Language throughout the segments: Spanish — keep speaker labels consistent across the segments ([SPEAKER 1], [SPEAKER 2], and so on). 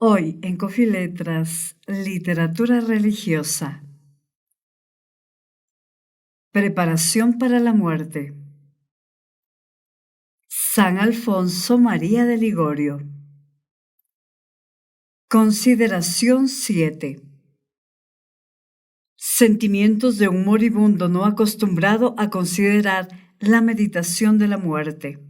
[SPEAKER 1] Hoy en Coffee Letras, literatura religiosa. Preparación para la muerte. San Alfonso María de Ligorio. Consideración 7. Sentimientos de un moribundo no acostumbrado a considerar la meditación de la muerte.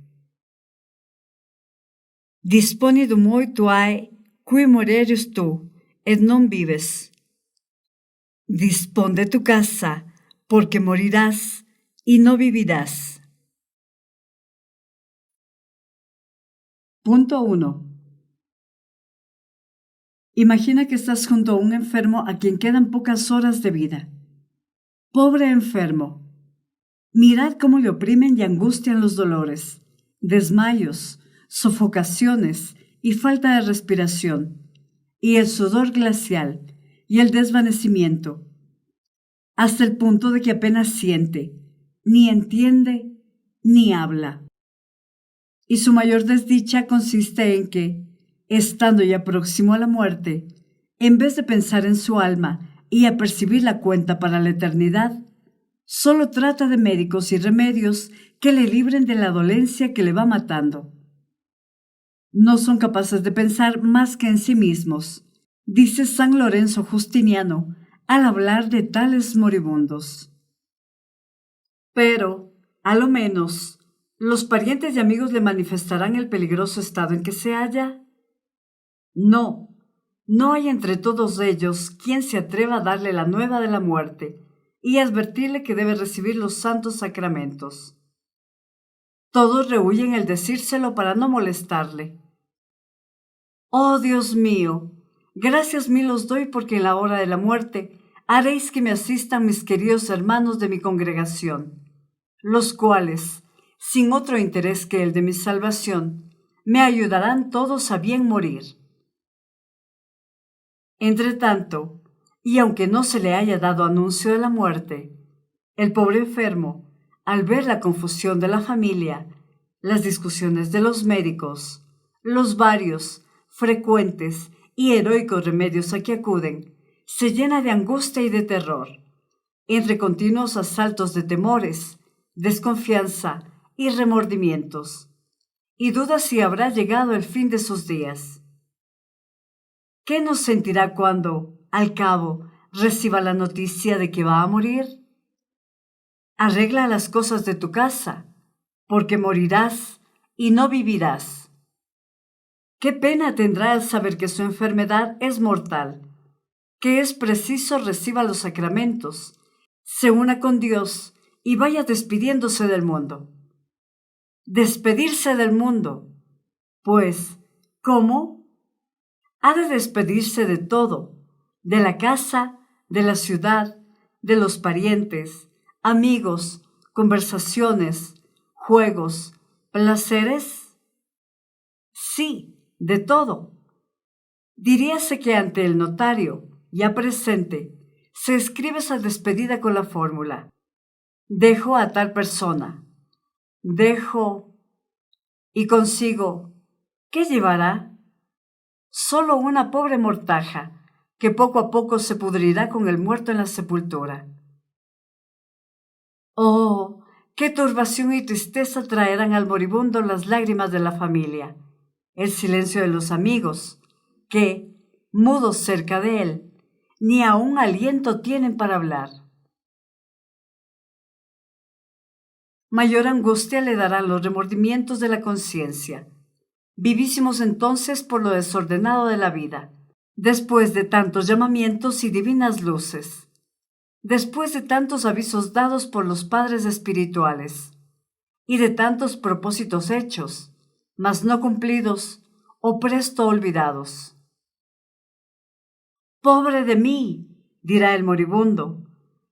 [SPEAKER 1] Disponidum moi tuae, qui morerius tu, et non vives. Dispón de tu casa, porque morirás y no vivirás. Punto 1. Imagina que estás junto a un enfermo a quien quedan pocas horas de vida. Pobre enfermo. Mirad cómo le oprimen y angustian los dolores, desmayos, sofocaciones y falta de respiración, y el sudor glacial y el desvanecimiento, hasta el punto de que apenas siente, ni entiende, ni habla. Y su mayor desdicha consiste en que, estando ya próximo a la muerte, en vez de pensar en su alma y apercibir la cuenta para la eternidad, solo trata de médicos y remedios que le libren de la dolencia que le va matando. No son capaces de pensar más que en sí mismos, dice San Lorenzo Justiniano al hablar de tales moribundos. Pero, a lo menos, ¿los parientes y amigos le manifestarán el peligroso estado en que se halla? No hay entre todos ellos quien se atreva a darle la nueva de la muerte y advertirle que debe recibir los santos sacramentos. Todos rehúyen el decírselo para no molestarle. Oh Dios mío, gracias mil os doy porque en la hora de la muerte haréis que me asistan mis queridos hermanos de mi congregación, los cuales, sin otro interés que el de mi salvación, me ayudarán todos a bien morir. Entretanto, y aunque no se le haya dado anuncio de la muerte, el pobre enfermo, al ver la confusión de la familia, las discusiones de los médicos, los varios, frecuentes y heroicos remedios a que acuden, se llena de angustia y de terror, entre continuos asaltos de temores, desconfianza y remordimientos, y duda si habrá llegado el fin de sus días. ¿Qué nos sentirá cuando, al cabo, reciba la noticia de que va a morir? Arregla las cosas de tu casa, porque morirás y no vivirás. Qué pena tendrá al saber que su enfermedad es mortal, que es preciso reciba los sacramentos, se una con Dios y vaya despidiéndose del mundo. Despedirse del mundo, pues, ¿cómo? Ha de despedirse de todo, de la casa, de la ciudad, de los parientes, amigos, conversaciones, juegos, placeres. Sí, de todo. Diríase que ante el notario, ya presente, se escribe esa despedida con la fórmula: dejo a tal persona, dejo, y consigo, ¿qué llevará? Solo una pobre mortaja, que poco a poco se pudrirá con el muerto en la sepultura. Oh, qué turbación y tristeza traerán al moribundo las lágrimas de la familia, el silencio de los amigos, que, mudos cerca de él, ni aun aliento tienen para hablar. Mayor angustia le darán los remordimientos de la conciencia, vivísimos entonces por lo desordenado de la vida, después de tantos llamamientos y divinas luces, después de tantos avisos dados por los padres espirituales, y de tantos propósitos hechos, mas no cumplidos o presto olvidados. Pobre de mí, dirá el moribundo,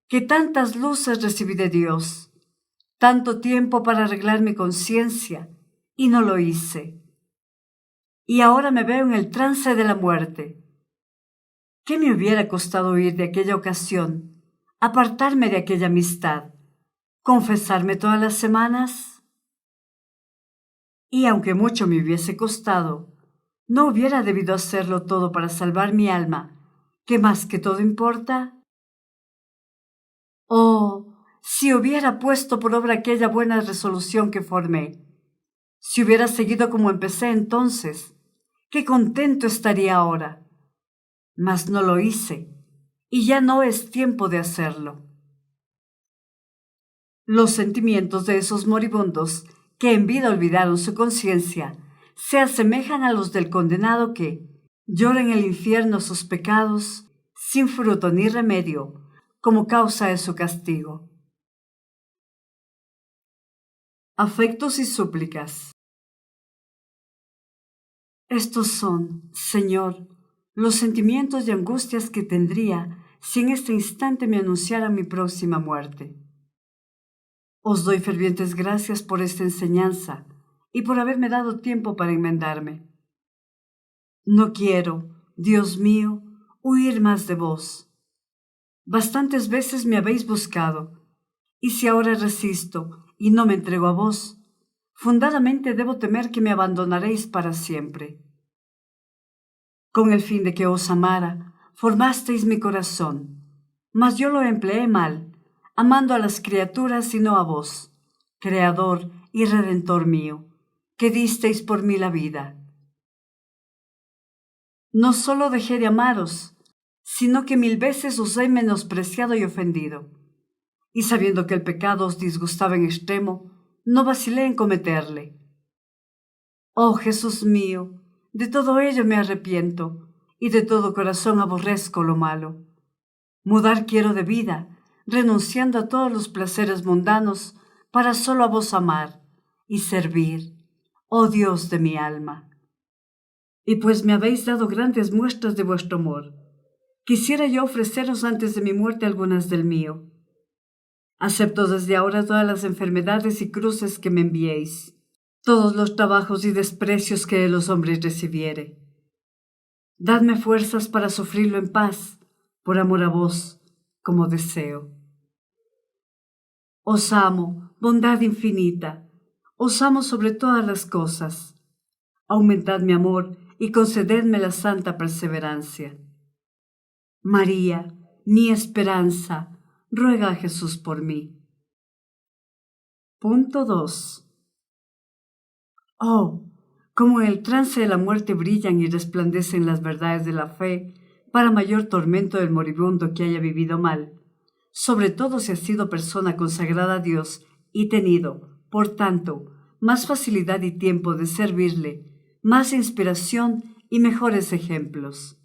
[SPEAKER 1] que tantas luces recibí de Dios, tanto tiempo para arreglar mi conciencia, y no lo hice. Y ahora me veo en el trance de la muerte. ¿Qué me hubiera costado huir de aquella ocasión, apartarme de aquella amistad, confesarme todas las semanas? Y aunque mucho me hubiese costado, ¿No hubiera debido hacerlo todo para salvar mi alma, que más que todo importa? Oh, si hubiera puesto por obra aquella buena resolución que formé, si hubiera seguido como empecé entonces, qué contento estaría ahora. Mas no lo hice, y ya no es tiempo de hacerlo. Los sentimientos de esos moribundos que en vida olvidaron su conciencia se asemejan a los del condenado que llora en el infierno sus pecados sin fruto ni remedio como causa de su castigo. Afectos y súplicas. Estos son, Señor, los sentimientos y angustias que tendría si en este instante me anunciara mi próxima muerte. Os doy fervientes gracias por esta enseñanza y por haberme dado tiempo para enmendarme. No quiero, Dios mío, huir más de vos. Bastantes veces me habéis buscado, y si ahora resisto y no me entrego a vos, fundadamente debo temer que me abandonaréis para siempre. Con el fin de que os amara, formasteis mi corazón, mas yo lo empleé mal, amando a las criaturas y no a vos, Creador y Redentor mío, que disteis por mí la vida. No solo dejé de amaros, sino que 1000 veces os he menospreciado y ofendido. Y sabiendo que el pecado os disgustaba en extremo, no vacilé en cometerle. Oh Jesús mío, de todo ello me arrepiento, y de todo corazón aborrezco lo malo. Mudar quiero de vida, renunciando a todos los placeres mundanos, para solo a vos amar y servir, oh Dios de mi alma. Y pues me habéis dado grandes muestras de vuestro amor, quisiera yo ofreceros antes de mi muerte algunas del mío. Acepto desde ahora todas las enfermedades y cruces que me enviéis, todos los trabajos y desprecios que de los hombres recibiere. Dadme fuerzas para sufrirlo en paz, por amor a vos, como deseo. Os amo, bondad infinita, os amo sobre todas las cosas. Aumentad mi amor y concededme la santa perseverancia. María, mi esperanza, ruega a Jesús por mí. Punto 2. Oh, como en el trance de la muerte brillan y resplandecen las verdades de la fe para mayor tormento del moribundo que haya vivido mal, sobre todo si ha sido persona consagrada a Dios y tenido, por tanto, más facilidad y tiempo de servirle, más inspiración y mejores ejemplos.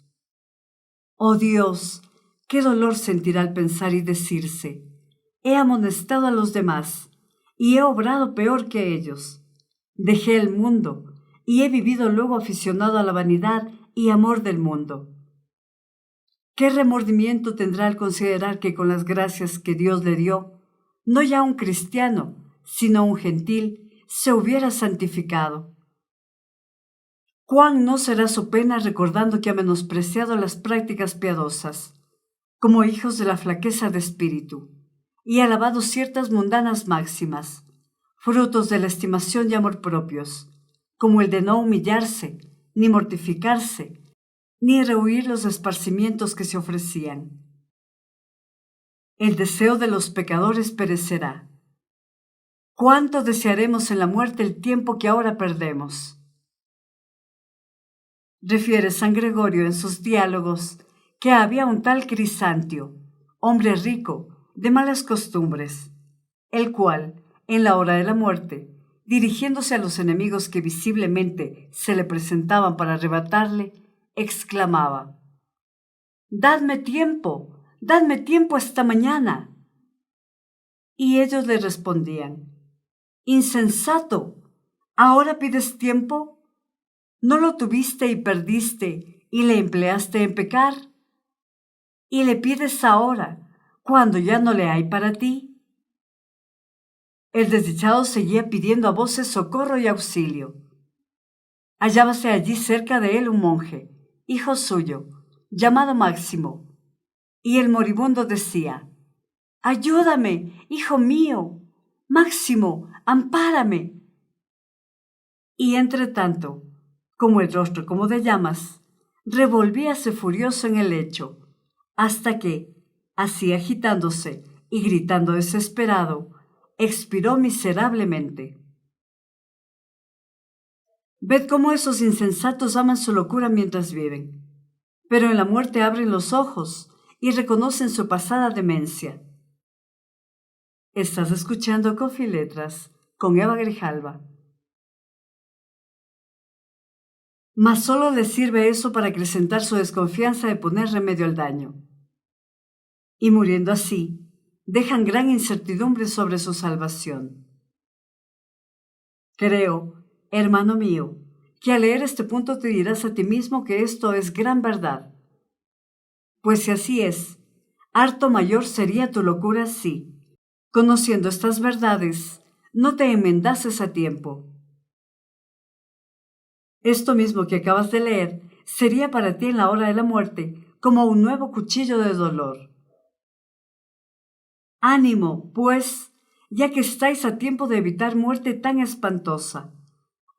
[SPEAKER 1] Oh Dios, qué dolor sentirá al pensar y decirse, he amonestado a los demás y he obrado peor que ellos. Dejé el mundo y he vivido luego aficionado a la vanidad y amor del mundo. ¿Qué remordimiento tendrá al considerar que con las gracias que Dios le dio, no ya un cristiano, sino un gentil, se hubiera santificado? ¿Cuán no será su pena recordando que ha menospreciado las prácticas piadosas, como hijos de la flaqueza de espíritu, y alabado ciertas mundanas máximas, frutos de la estimación y amor propios, como el de no humillarse, ni mortificarse, ni rehuir los esparcimientos que se ofrecían? El deseo de los pecadores perecerá. ¿Cuánto desearemos en la muerte el tiempo que ahora perdemos? Refiere San Gregorio en sus diálogos que había un tal Crisantio, hombre rico, de malas costumbres, el cual, en la hora de la muerte, dirigiéndose a los enemigos que visiblemente se le presentaban para arrebatarle, exclamaba: dadme tiempo esta mañana. Y ellos le respondían: insensato, ¿ahora pides tiempo? ¿No lo tuviste y perdiste y le empleaste en pecar? ¿Y le pides ahora, cuando ya no le hay para ti? El desdichado seguía pidiendo a voces socorro y auxilio. Hallábase allí cerca de él un monje, hijo suyo, llamado Máximo, y el moribundo decía: ayúdame, hijo mío, Máximo, ampárame. Y entre tanto, como el rostro como de llamas, revolvíase furioso en el lecho, hasta que, así agitándose y gritando desesperado, expiró miserablemente. Ved cómo esos insensatos aman su locura mientras viven, pero en la muerte abren los ojos y reconocen su pasada demencia. Estás escuchando Coffee y Letras con Eva Grijalva. Mas solo les sirve eso para acrecentar su desconfianza de poner remedio al daño. Y muriendo así, dejan gran incertidumbre sobre su salvación. Creo, hermano mío, que al leer este punto te dirás a ti mismo que esto es gran verdad. Pues si así es, harto mayor sería tu locura si, conociendo estas verdades, no te enmendases a tiempo. Esto mismo que acabas de leer sería para ti en la hora de la muerte como un nuevo cuchillo de dolor. Ánimo, pues, ya que estáis a tiempo de evitar muerte tan espantosa.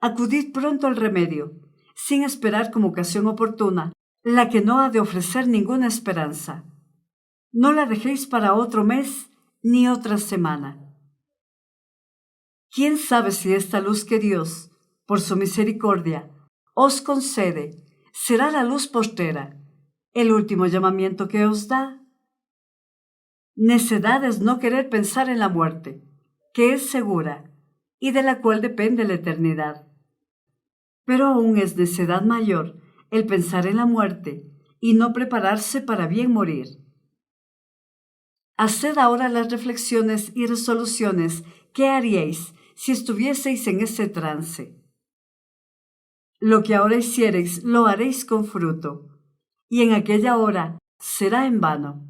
[SPEAKER 1] Acudid pronto al remedio, sin esperar como ocasión oportuna, la que no ha de ofrecer ninguna esperanza. No la dejéis para otro mes ni otra semana. ¿Quién sabe si esta luz que Dios, por su misericordia, os concede, será la luz postrera, el último llamamiento que os da? Necedad es no querer pensar en la muerte, que es segura y de la cual depende la eternidad. Pero aún es necedad mayor el pensar en la muerte y no prepararse para bien morir. Haced ahora las reflexiones y resoluciones que haríais si estuvieseis en ese trance. Lo que ahora hiciereis lo haréis con fruto, y en aquella hora será en vano.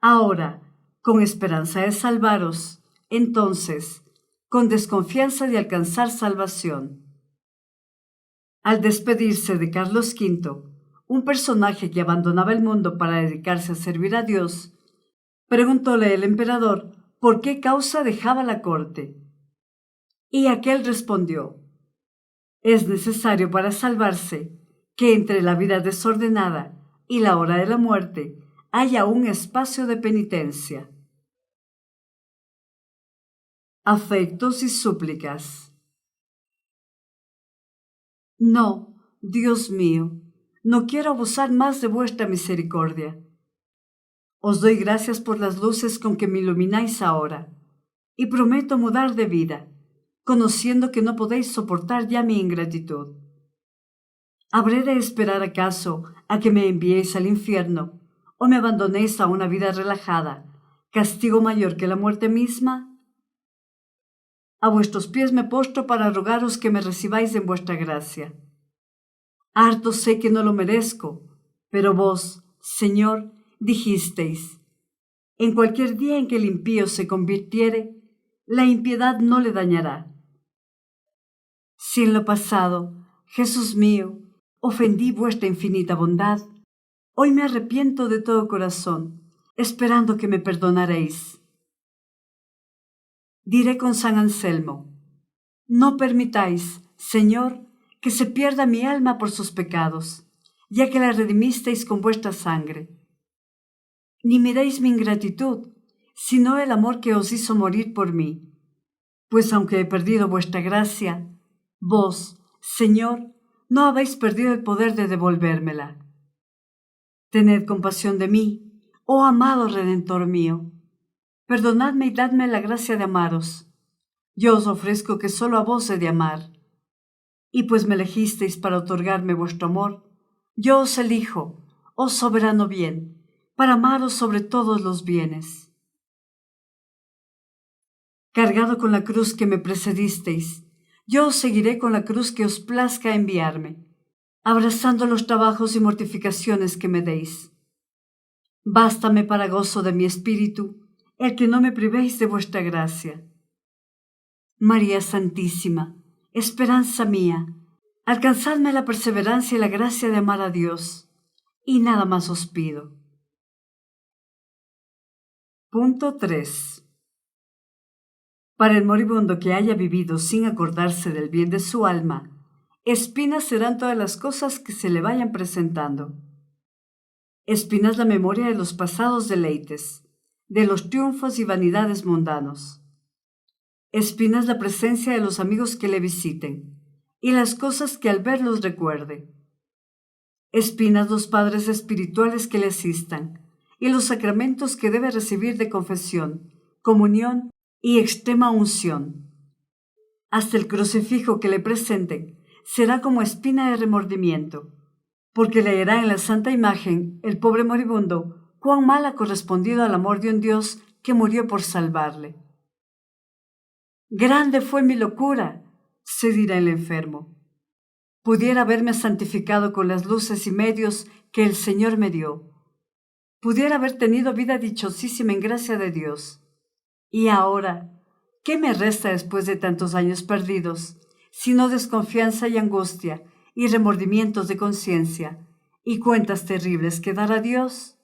[SPEAKER 1] Ahora, con esperanza de salvaros, entonces, con desconfianza de alcanzar salvación. Al despedirse de Carlos V, un personaje que abandonaba el mundo para dedicarse a servir a Dios, preguntóle el emperador por qué causa dejaba la corte. Y aquél respondió: es necesario para salvarse que entre la vida desordenada y la hora de la muerte haya un espacio de penitencia. Afectos y súplicas. No, Dios mío, no quiero abusar más de vuestra misericordia. Os doy gracias por las luces con que me ilumináis ahora, y prometo mudar de vida, conociendo que no podéis soportar ya mi ingratitud. ¿Habré de esperar acaso a que me enviéis al infierno, o me abandonéis a una vida relajada, castigo mayor que la muerte misma? A vuestros pies me postro para rogaros que me recibáis en vuestra gracia. Harto sé que no lo merezco, pero vos, Señor, dijisteis: en cualquier día en que el impío se convirtiere, la impiedad no le dañará. Si en lo pasado, Jesús mío, ofendí vuestra infinita bondad, hoy me arrepiento de todo corazón, esperando que me perdonaréis. Diré con San Anselmo: no permitáis, Señor, que se pierda mi alma por sus pecados, ya que la redimisteis con vuestra sangre. Ni miréis mi ingratitud, sino el amor que os hizo morir por mí, pues aunque he perdido vuestra gracia, vos, Señor, no habéis perdido el poder de devolvérmela. Tened compasión de mí, oh amado Redentor mío. Perdonadme y dadme la gracia de amaros. Yo os ofrezco que solo a vos he de amar. Y pues me elegisteis para otorgarme vuestro amor, yo os elijo, oh soberano bien, para amaros sobre todos los bienes. Cargado con la cruz que me precedisteis, yo os seguiré con la cruz que os plazca enviarme, abrazando los trabajos y mortificaciones que me deis. Bástame para gozo de mi espíritu el que no me privéis de vuestra gracia. María Santísima, esperanza mía, alcanzadme la perseverancia y la gracia de amar a Dios, y nada más os pido. Punto 3. Para el moribundo que haya vivido sin acordarse del bien de su alma, Espinas serán todas las cosas que se le vayan presentando. Espinas la memoria de los pasados deleites, de los triunfos y vanidades mundanos. Espinas la presencia de los amigos que le visiten y las cosas que al verlos recuerde. Espinas los padres espirituales que le asistan y los sacramentos que debe recibir de confesión, comunión y extrema unción. Hasta el crucifijo que le presenten será como espina de remordimiento, porque leerá en la santa imagen el pobre moribundo cuán mal ha correspondido al amor de un Dios que murió por salvarle. Grande fue mi locura, se dirá el enfermo. Pudiera haberme santificado con las luces y medios que el Señor me dio. Pudiera haber tenido vida dichosísima en gracia de Dios. Y ahora, ¿qué me resta después de tantos años perdidos, sino desconfianza y angustia, y remordimientos de conciencia, y cuentas terribles que dar a Dios?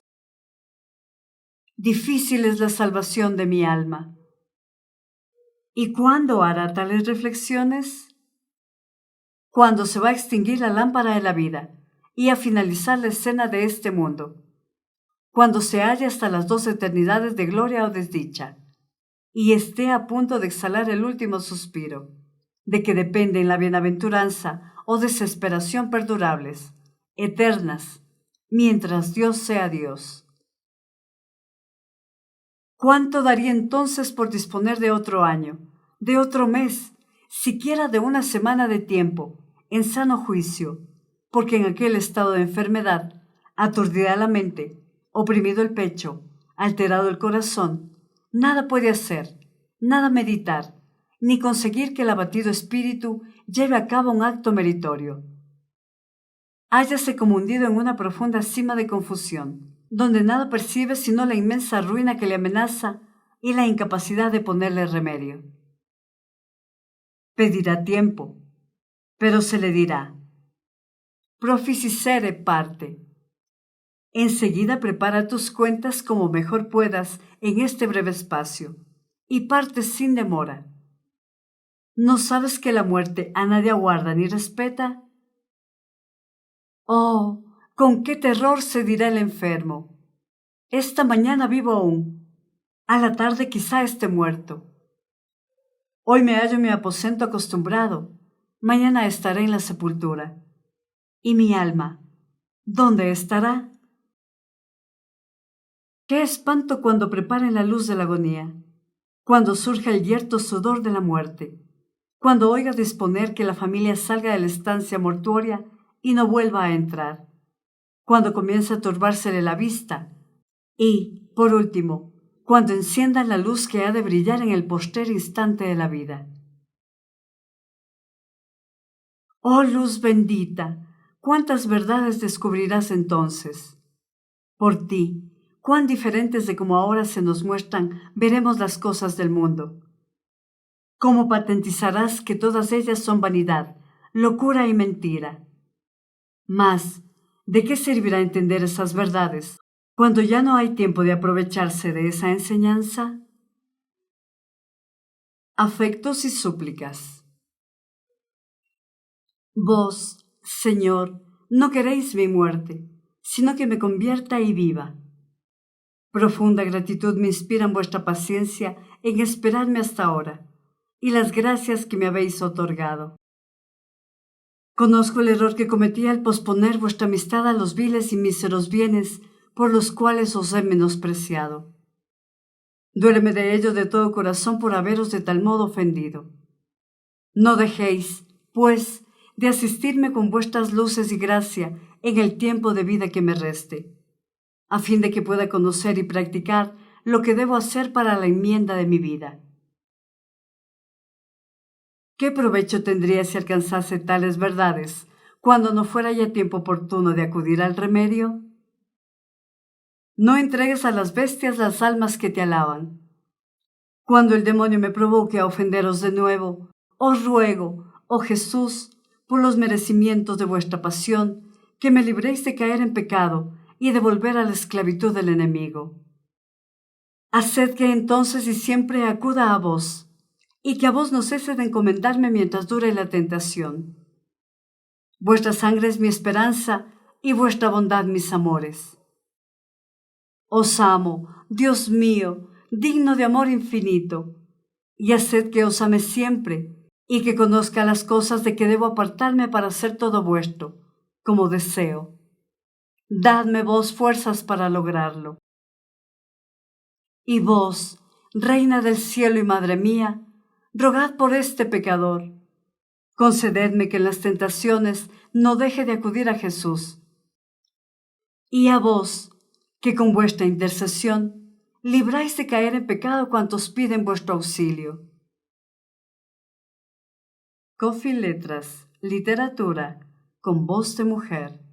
[SPEAKER 1] Difícil es la salvación de mi alma. ¿Y cuándo hará tales reflexiones? Cuando se va a extinguir la lámpara de la vida y a finalizar la escena de este mundo, cuando se halle hasta las 2 eternidades de gloria o desdicha, y esté a punto de exhalar el último suspiro, de que dependen la bienaventuranza o desesperación perdurables, eternas, mientras Dios sea Dios. ¿Cuánto daría entonces por disponer de otro año, de otro mes, siquiera de una semana de tiempo, en sano juicio, porque en aquel estado de enfermedad, aturdida la mente, oprimido el pecho, alterado el corazón, nada puede hacer, nada meditar, ni conseguir que el abatido espíritu lleve a cabo un acto meritorio? Hállase como hundido en una profunda sima de confusión, donde nada percibe sino la inmensa ruina que le amenaza y la incapacidad de ponerle remedio. Pedirá tiempo, pero se le dirá: proficisere parte. Enseguida prepara tus cuentas como mejor puedas en este breve espacio, y parte sin demora. ¿No sabes que la muerte a nadie aguarda ni respeta? Oh, con qué terror se dirá el enfermo: esta mañana vivo aún, a la tarde quizá esté muerto. Hoy me hallo en mi aposento acostumbrado, mañana estaré en la sepultura. ¿Y mi alma, dónde estará? Qué espanto cuando preparen la luz de la agonía, cuando surja el yerto sudor de la muerte, cuando oiga disponer que la familia salga de la estancia mortuoria y no vuelva a entrar, cuando comience a turbársele la vista y, por último, cuando enciendan la luz que ha de brillar en el postrer instante de la vida. Oh luz bendita, cuántas verdades descubrirás entonces. Por ti, cuán diferentes de como ahora se nos muestran, veremos las cosas del mundo. Cómo patentizarás que todas ellas son vanidad, locura y mentira. Mas, ¿de qué servirá entender esas verdades cuando ya no hay tiempo de aprovecharse de esa enseñanza? Afectos y súplicas. Vos, Señor, no queréis mi muerte, sino que me convierta y viva. Profunda gratitud me inspiran vuestra paciencia en esperarme hasta ahora, y las gracias que me habéis otorgado. Conozco el error que cometí al posponer vuestra amistad a los viles y míseros bienes por los cuales os he menospreciado. Duéleme de ello de todo corazón por haberos de tal modo ofendido. No dejéis, pues, de asistirme con vuestras luces y gracia en el tiempo de vida que me reste, a fin de que pueda conocer y practicar lo que debo hacer para la enmienda de mi vida. ¿Qué provecho tendría si alcanzase tales verdades cuando no fuera ya tiempo oportuno de acudir al remedio? No entregues a las bestias las almas que te alaban. Cuando el demonio me provoque a ofenderos de nuevo, os ruego, oh Jesús, por los merecimientos de vuestra pasión, que me libréis de caer en pecado y de volver a la esclavitud del enemigo. Haced que entonces y siempre acuda a vos, y que a vos no cese de encomendarme mientras dure la tentación. Vuestra sangre es mi esperanza y vuestra bondad mis amores. Os amo, Dios mío, digno de amor infinito, y haced que os ame siempre, y que conozca las cosas de que debo apartarme para hacer todo vuestro, como deseo. Dadme vos fuerzas para lograrlo. Y vos, Reina del cielo y Madre mía, rogad por este pecador. Concededme que en las tentaciones no deje de acudir a Jesús. Y a vos, que con vuestra intercesión libráis de caer en pecado cuantos piden vuestro auxilio. Coffee Letras, literatura, con voz de mujer.